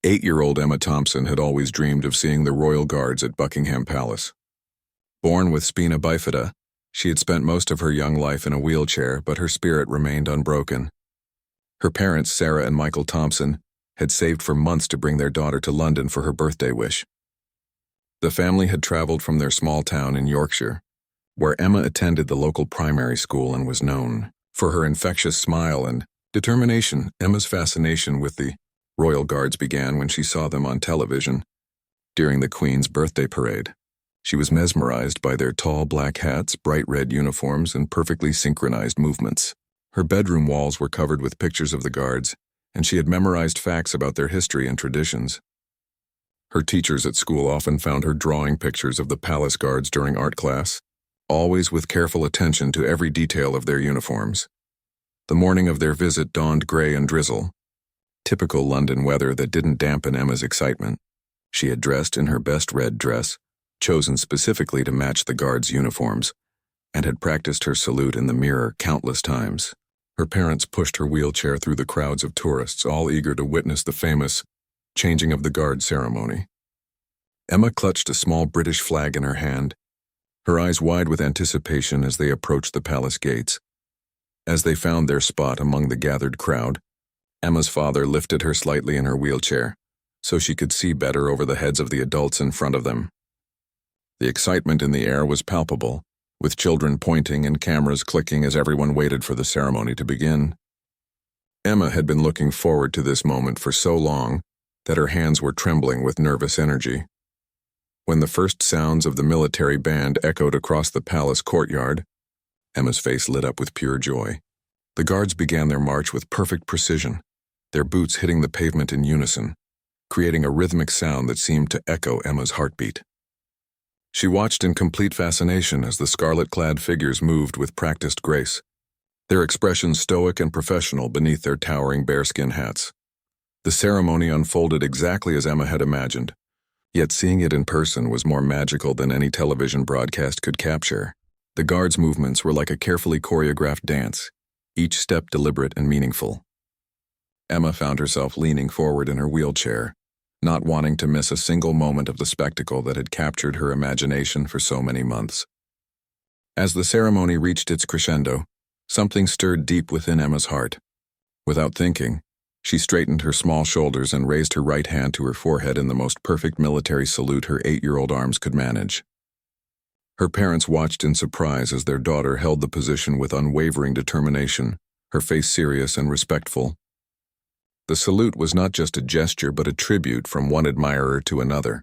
8-year-old Emma Thompson had always dreamed of seeing the royal guards at Buckingham Palace. Born with spina bifida, she had spent most of her young life in a wheelchair, but her spirit remained unbroken. Her parents, Sarah and Michael Thompson, had saved for months to bring their daughter to London for her birthday wish. The family had traveled from their small town in Yorkshire, where Emma attended the local primary school and was known for her infectious smile and determination. Emma's fascination with the Royal Guards began when she saw them on television during the Queen's birthday parade. She was mesmerized by their tall black hats, bright red uniforms, and perfectly synchronized movements. Her bedroom walls were covered with pictures of the guards, and she had memorized facts about their history and traditions. Her teachers at school often found her drawing pictures of the palace guards during art class, always with careful attention to every detail of their uniforms. The morning of their visit dawned gray and drizzle, typical London weather that didn't dampen Emma's excitement. She had dressed in her best red dress, chosen specifically to match the guards' uniforms, and had practiced her salute in the mirror countless times. Her parents pushed her wheelchair through the crowds of tourists, all eager to witness the famous changing of the guard ceremony. Emma clutched a small British flag in her hand, her eyes wide with anticipation as they approached the palace gates. As they found their spot among the gathered crowd, Emma's father lifted her slightly in her wheelchair, so she could see better over the heads of the adults in front of them. The excitement in the air was palpable, with children pointing and cameras clicking as everyone waited for the ceremony to begin. Emma had been looking forward to this moment for so long that her hands were trembling with nervous energy. When the first sounds of the military band echoed across the palace courtyard, Emma's face lit up with pure joy. The guards began their march with perfect precision, their boots hitting the pavement in unison, creating a rhythmic sound that seemed to echo Emma's heartbeat. She watched in complete fascination as the scarlet-clad figures moved with practiced grace, their expressions stoic and professional beneath their towering bearskin hats. The ceremony unfolded exactly as Emma had imagined, yet seeing it in person was more magical than any television broadcast could capture. The guards' movements were like a carefully choreographed dance, each step deliberate and meaningful. Emma found herself leaning forward in her wheelchair, not wanting to miss a single moment of the spectacle that had captured her imagination for so many months. As the ceremony reached its crescendo, something stirred deep within Emma's heart. Without thinking, she straightened her small shoulders and raised her right hand to her forehead in the most perfect military salute her 8-year-old arms could manage. Her parents watched in surprise as their daughter held the position with unwavering determination, her face serious and respectful. The salute was not just a gesture but a tribute from one admirer to another,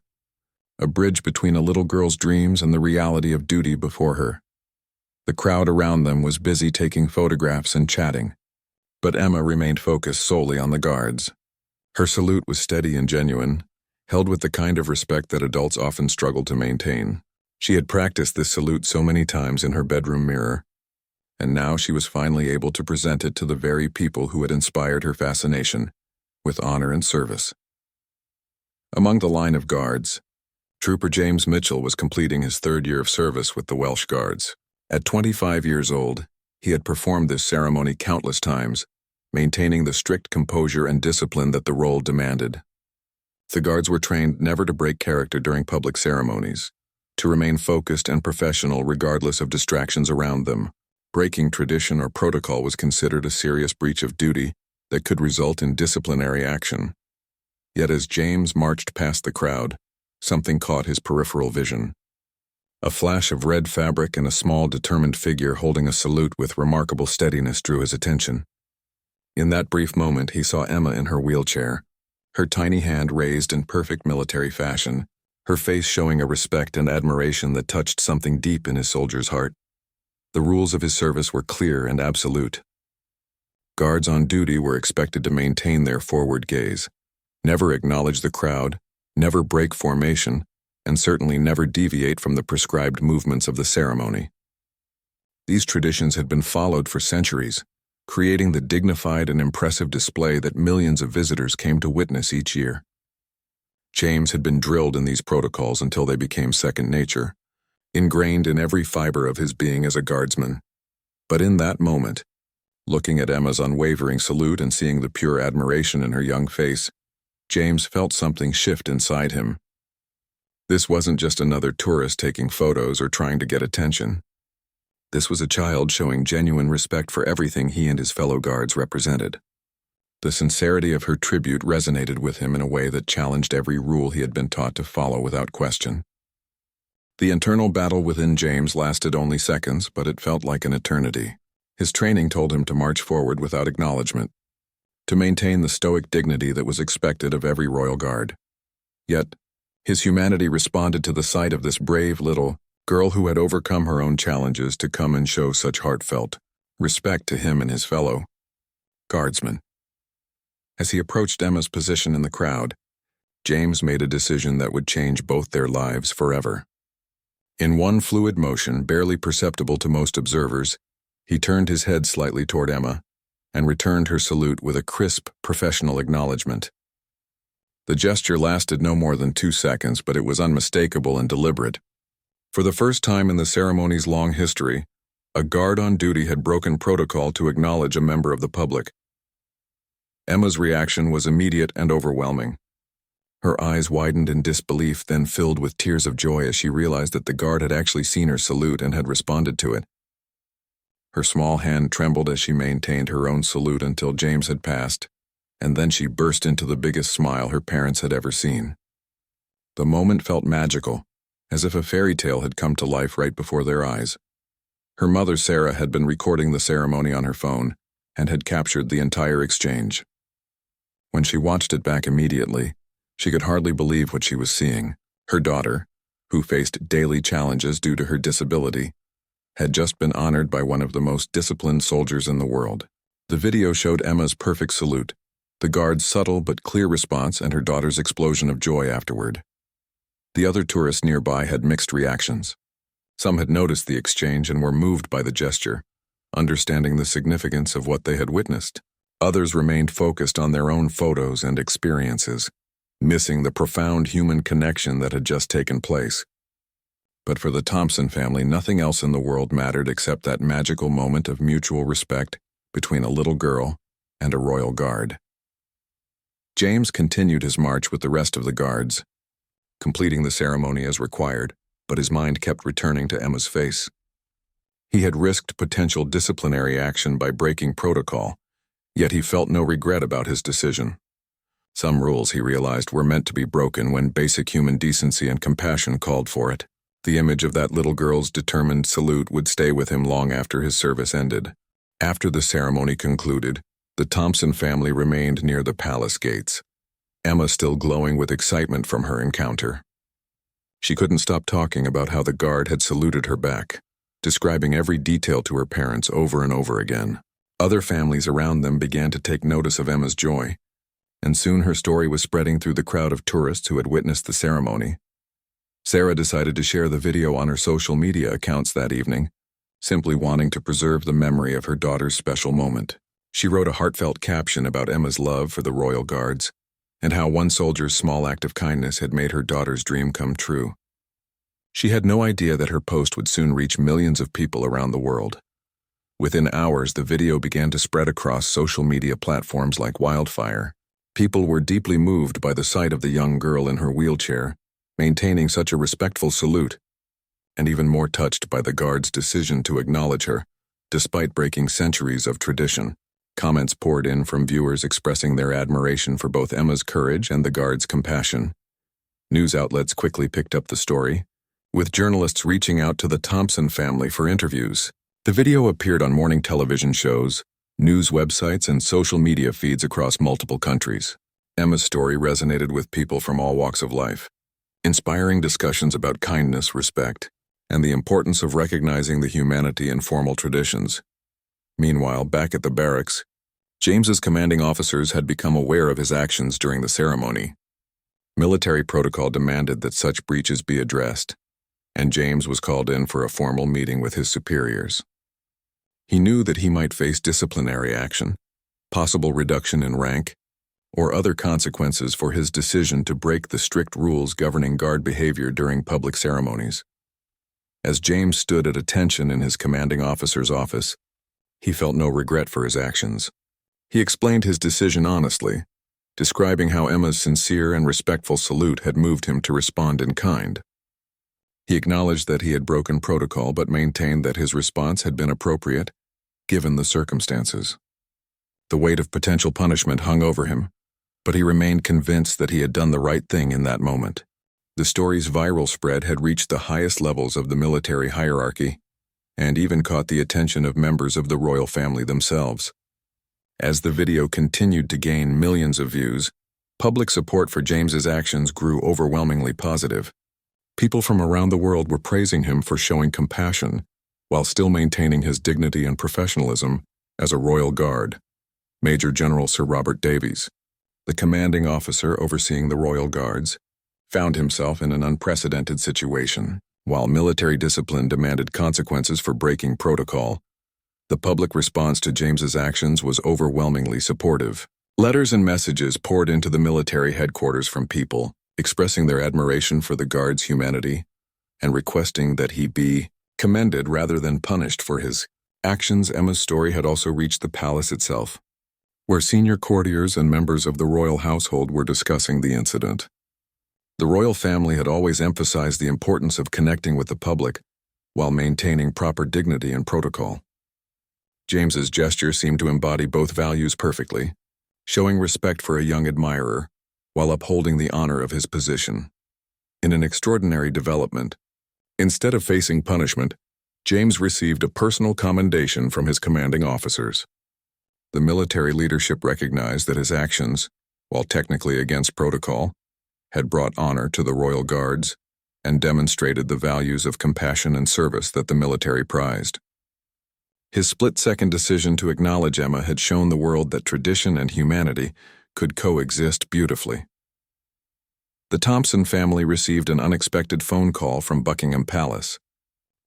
a bridge between a little girl's dreams and the reality of duty before her. The crowd around them was busy taking photographs and chatting, but Emma remained focused solely on the guards. Her salute was steady and genuine, held with the kind of respect that adults often struggle to maintain. She had practiced this salute so many times in her bedroom mirror, and now she was finally able to present it to the very people who had inspired her fascination, with honor and service. Among the line of guards, Trooper James Mitchell was completing his 3rd year of service with the Welsh Guards. At 25 years old, he had performed this ceremony countless times, maintaining the strict composure and discipline that the role demanded. The guards were trained never to break character during public ceremonies, to remain focused and professional regardless of distractions around them. Breaking tradition or protocol was considered a serious breach of duty that could result in disciplinary action. Yet as James marched past the crowd, something caught his peripheral vision. A flash of red fabric and a small, determined figure holding a salute with remarkable steadiness drew his attention. In that brief moment, he saw Emma in her wheelchair, her tiny hand raised in perfect military fashion, her face showing a respect and admiration that touched something deep in his soldier's heart. The rules of his service were clear and absolute. Guards on duty were expected to maintain their forward gaze, never acknowledge the crowd, never break formation, and certainly never deviate from the prescribed movements of the ceremony. These traditions had been followed for centuries, creating the dignified and impressive display that millions of visitors came to witness each year. James had been drilled in these protocols until they became second nature, ingrained in every fiber of his being as a guardsman. But in that moment, looking at Emma's unwavering salute and seeing the pure admiration in her young face, James felt something shift inside him. This wasn't just another tourist taking photos or trying to get attention. This was a child showing genuine respect for everything he and his fellow guards represented. The sincerity of her tribute resonated with him in a way that challenged every rule he had been taught to follow without question. The internal battle within James lasted only seconds, but it felt like an eternity. His training told him to march forward without acknowledgement, to maintain the stoic dignity that was expected of every royal guard. Yet, his humanity responded to the sight of this brave little girl who had overcome her own challenges to come and show such heartfelt respect to him and his fellow guardsmen. As he approached Emma's position in the crowd, James made a decision that would change both their lives forever. In one fluid motion, barely perceptible to most observers, he turned his head slightly toward Emma and returned her salute with a crisp, professional acknowledgement. The gesture lasted no more than 2 seconds, but it was unmistakable and deliberate. For the first time in the ceremony's long history, a guard on duty had broken protocol to acknowledge a member of the public. Emma's reaction was immediate and overwhelming. Her eyes widened in disbelief, then filled with tears of joy as she realized that the guard had actually seen her salute and had responded to it. Her small hand trembled as she maintained her own salute until James had passed, and then she burst into the biggest smile her parents had ever seen. The moment felt magical, as if a fairy tale had come to life right before their eyes. Her mother, Sarah, had been recording the ceremony on her phone and had captured the entire exchange. When she watched it back immediately, she could hardly believe what she was seeing. Her daughter, who faced daily challenges due to her disability, had just been honored by one of the most disciplined soldiers in the world. The video showed Emma's perfect salute, the guard's subtle but clear response, and her daughter's explosion of joy afterward. The other tourists nearby had mixed reactions. Some had noticed the exchange and were moved by the gesture, understanding the significance of what they had witnessed. Others remained focused on their own photos and experiences, missing the profound human connection that had just taken place. But for the Thompson family, nothing else in the world mattered except that magical moment of mutual respect between a little girl and a royal guard. James continued his march with the rest of the guards, completing the ceremony as required, but his mind kept returning to Emma's face. He had risked potential disciplinary action by breaking protocol, yet he felt no regret about his decision. Some rules, he realized, were meant to be broken when basic human decency and compassion called for it. The image of that little girl's determined salute would stay with him long after his service ended. After the ceremony concluded, the Thompson family remained near the palace gates, Emma still glowing with excitement from her encounter. She couldn't stop talking about how the guard had saluted her back, describing every detail to her parents over and over again. Other families around them began to take notice of Emma's joy, and soon her story was spreading through the crowd of tourists who had witnessed the ceremony. Sarah decided to share the video on her social media accounts that evening, simply wanting to preserve the memory of her daughter's special moment. She wrote a heartfelt caption about Emma's love for the royal guards, and how one soldier's small act of kindness had made her daughter's dream come true. She had no idea that her post would soon reach millions of people around the world. Within hours, the video began to spread across social media platforms like wildfire. People were deeply moved by the sight of the young girl in her wheelchair, maintaining such a respectful salute, and even more touched by the guard's decision to acknowledge her, despite breaking centuries of tradition. Comments poured in from viewers expressing their admiration for both Emma's courage and the guard's compassion. News outlets quickly picked up the story, with journalists reaching out to the Thompson family for interviews. The video appeared on morning television shows, news websites, and social media feeds across multiple countries. Emma's story resonated with people from all walks of life, inspiring discussions about kindness, respect, and the importance of recognizing the humanity in formal traditions. Meanwhile, back at the barracks, James's commanding officers had become aware of his actions during the ceremony. Military protocol demanded that such breaches be addressed, and James was called in for a formal meeting with his superiors. He knew that he might face disciplinary action, possible reduction in rank, or other consequences for his decision to break the strict rules governing guard behavior during public ceremonies. As James stood at attention in his commanding officer's office, he felt no regret for his actions. He explained his decision honestly, describing how Emma's sincere and respectful salute had moved him to respond in kind. He acknowledged that he had broken protocol but maintained that his response had been appropriate, given the circumstances. The weight of potential punishment hung over him, but he remained convinced that he had done the right thing in that moment. The story's viral spread had reached the highest levels of the military hierarchy, and even caught the attention of members of the royal family themselves. As the video continued to gain millions of views, public support for James's actions grew overwhelmingly positive. People from around the world were praising him for showing compassion while still maintaining his dignity and professionalism as a royal guard. Major General Sir Robert Davies, the commanding officer overseeing the Royal Guards, found himself in an unprecedented situation. While military discipline demanded consequences for breaking protocol, the public response to James's actions was overwhelmingly supportive. Letters and messages poured into the military headquarters from people, expressing their admiration for the Guard's humanity and requesting that he be commended rather than punished for his actions. Emma's story had also reached the palace itself, where senior courtiers and members of the royal household were discussing the incident. The royal family had always emphasized the importance of connecting with the public while maintaining proper dignity and protocol. James's gesture seemed to embody both values perfectly, showing respect for a young admirer while upholding the honor of his position. In an extraordinary development, instead of facing punishment, James received a personal commendation from his commanding officers. The military leadership recognized that his actions, while technically against protocol, had brought honor to the royal guards and demonstrated the values of compassion and service that the military prized. His split-second decision to acknowledge Emma had shown the world that tradition and humanity could coexist beautifully. The Thompson family received an unexpected phone call from Buckingham Palace,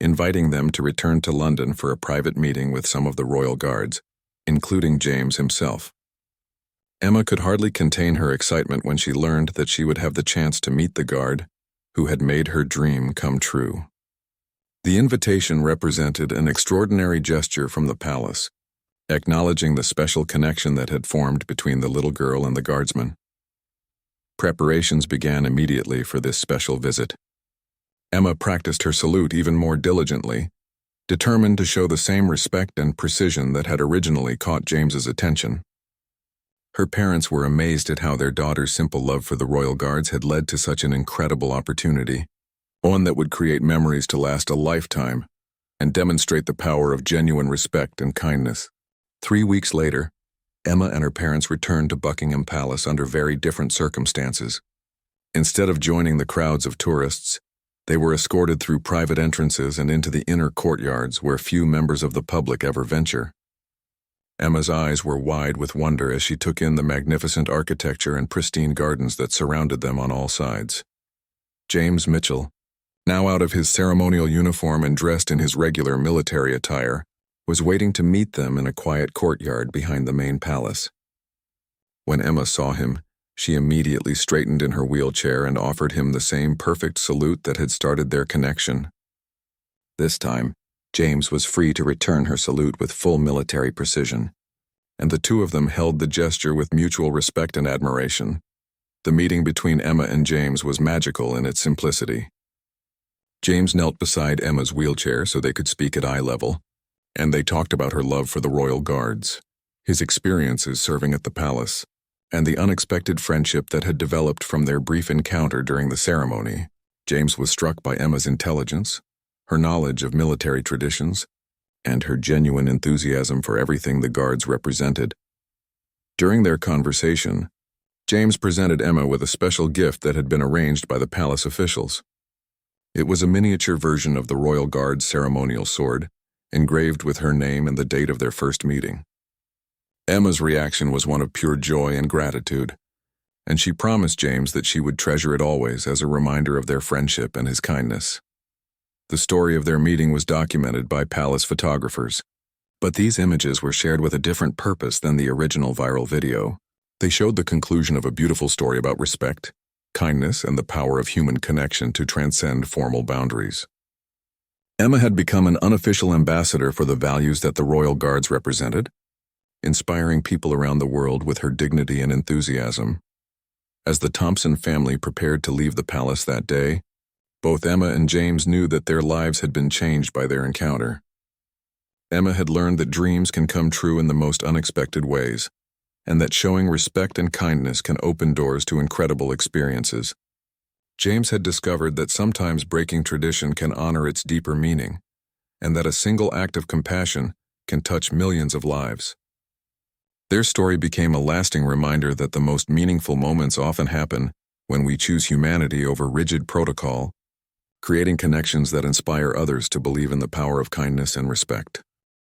inviting them to return to London for a private meeting with some of the royal guards, including James himself. Emma could hardly contain her excitement when she learned that she would have the chance to meet the guard who had made her dream come true. The invitation represented an extraordinary gesture from the palace, acknowledging the special connection that had formed between the little girl and the guardsman. Preparations began immediately for this special visit. Emma practiced her salute even more diligently, determined to show the same respect and precision that had originally caught James's attention. Her parents were amazed at how their daughter's simple love for the royal guards had led to such an incredible opportunity, one that would create memories to last a lifetime and demonstrate the power of genuine respect and kindness. 3 weeks later, Emma and her parents returned to Buckingham Palace under very different circumstances. Instead of joining the crowds of tourists, they were escorted through private entrances and into the inner courtyards where few members of the public ever venture. Emma's eyes were wide with wonder as she took in the magnificent architecture and pristine gardens that surrounded them on all sides. James Mitchell, now out of his ceremonial uniform and dressed in his regular military attire, was waiting to meet them in a quiet courtyard behind the main palace. When Emma saw him, she immediately straightened in her wheelchair and offered him the same perfect salute that had started their connection. This time, James was free to return her salute with full military precision, and the two of them held the gesture with mutual respect and admiration. The meeting between Emma and James was magical in its simplicity. James knelt beside Emma's wheelchair so they could speak at eye level, and they talked about her love for the royal guards, his experiences serving at the palace, and the unexpected friendship that had developed from their brief encounter during the ceremony. James was struck by Emma's intelligence, her knowledge of military traditions, and her genuine enthusiasm for everything the guards represented. During their conversation, James presented Emma with a special gift that had been arranged by the palace officials. It was a miniature version of the Royal Guard's ceremonial sword, engraved with her name and the date of their first meeting. Emma's reaction was one of pure joy and gratitude, and she promised James that she would treasure it always as a reminder of their friendship and his kindness. The story of their meeting was documented by palace photographers, but these images were shared with a different purpose than the original viral video. They showed the conclusion of a beautiful story about respect, kindness, and the power of human connection to transcend formal boundaries. Emma had become an unofficial ambassador for the values that the Royal Guards represented, inspiring people around the world with her dignity and enthusiasm. As the Thompson family prepared to leave the palace that day, both Emma and James knew that their lives had been changed by their encounter. Emma had learned that dreams can come true in the most unexpected ways, and that showing respect and kindness can open doors to incredible experiences. James had discovered that sometimes breaking tradition can honor its deeper meaning, and that a single act of compassion can touch millions of lives. Their story became a lasting reminder that the most meaningful moments often happen when we choose humanity over rigid protocol, creating connections that inspire others to believe in the power of kindness and respect.